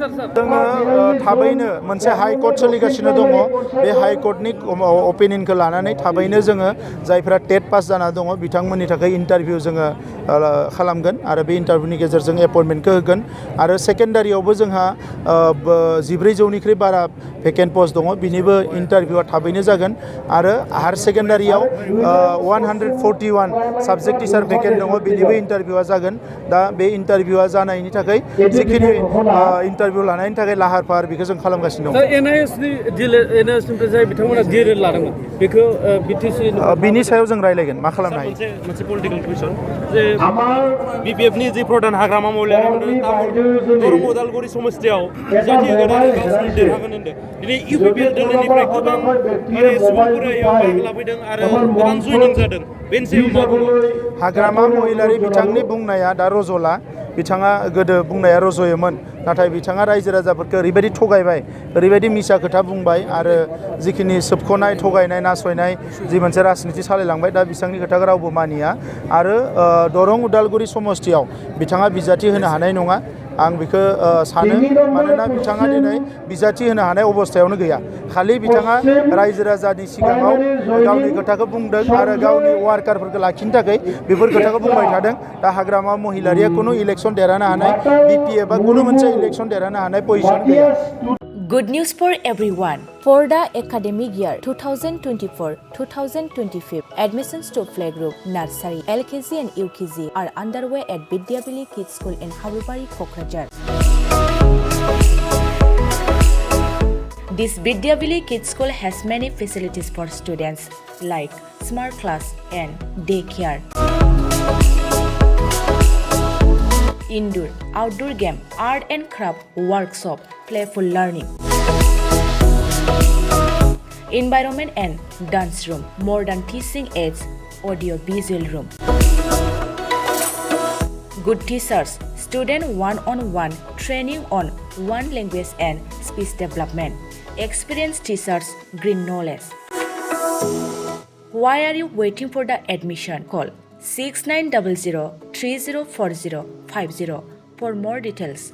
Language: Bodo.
जोङो थाबैनो मोनसे हाइकर्ट सोलिगासिनो दङ बे हाइकर्टनि अपिनियनखौ लानानै थाबैनो जोङो जायफ्रा टेट पास जाना दङ बिथांमोननि थाखाय इन्टारभिउ जोङो खालामगोन आरो बे इन्टारभिउनि गेजेरजों एपइन्टमेन्टखौ होगोन आरो सेकेन्डारियावबो जोंहा 1400निख्रुइ बारा भेकेन्ट पस्ट दङ बिनिबो इन्टारभिउआ थाबैनो जागोन आरो हायार सेकेन्डारियाव 141 साबजेक्ट टिचार भेकेन्ट दङ बिनिबो इन्टारभिउआ जागोन दा बे इन्टारभिउआ जानायनि थाखाय जिखिनि इन्टारभिउ लानायनि थाखाय लाहार फाहार बेखौ जों खालामगासिनो दं एनआइएसनिफ्राय जाय बिथांमोना डिएलएड लादोंमोन बेखौ बिटिसि बिनि सायाव जों रायलायगोन मा खालामनो हायो मोनसे पलिटिकेल कुइसन जे बिपिएफनि जि प्रधान हाग्रामा महिलारि दरं उदालगुरि समस्थियाव बिजाथि होगोन गावसोरनो देरहागोन होनदों दिनै इउपिपिएल दोलोनिफ्राय गोबां सुबुंफोरा बेयाव बाहागो लाफैदों आरो गोबां जयनिं जादों बेनि सायाव मा बुङो हाग्रामा महिलारि बिथांनि बुंनाया दा रज'ला बिथाङा गोदो बुंनाया रज'योमोन नाथाय बिथाङा रायजो राजाफोरखौ ओरैबायदि थगायबाय ओरैबायदि मिसा खोथा बुंबाय आरो जिखिनि सोबख'नाय थगायनाय नासयनाय जि मोनसे राजनिति सालायलांबाय दा बिथांनि खोथाखौ रावबो मानिया आरो दरं उदालगुरि समस्थियाव बिथाङा बिजाथि होनो हानाय नङा आं बेखौ सानो मानोना बिथाङा दिनै बिजाथि होनो हानाय अबस्थायावनो गैया खालि बिथाङा रायजो राजानि सिगाङाव गावनि खोथाखौ बुंदों आरो गावनि वार्कारफोरखौ लाखिनो थाखाय बेफोर खोथाखौ बुंबाय थादों दा हाग्रामा महिलारिया खुनु इलेक्सन देरहानो हानाय बिपिएफ बा खुनु मोनसे इलेक्सन देरहानो हानाय पजिसन गैया Good news for everyone. For the academic year 2024-2025, admissions to playgroup, nursery, LKG and UKG are underway at Vidyavili Kids School in Habubari, Kokrajhar. This Vidyavili Kids School has many facilities for students like smart class and daycare. Indoor, outdoor game, art and craft workshop, playful learning. Environment and dance room, modern teaching aids, audio visual room. Good teachers, student one-on-one training on one language and speech development. Experienced teachers, green knowledge. Why are you waiting for the admission? Call 6900 304050 for more details.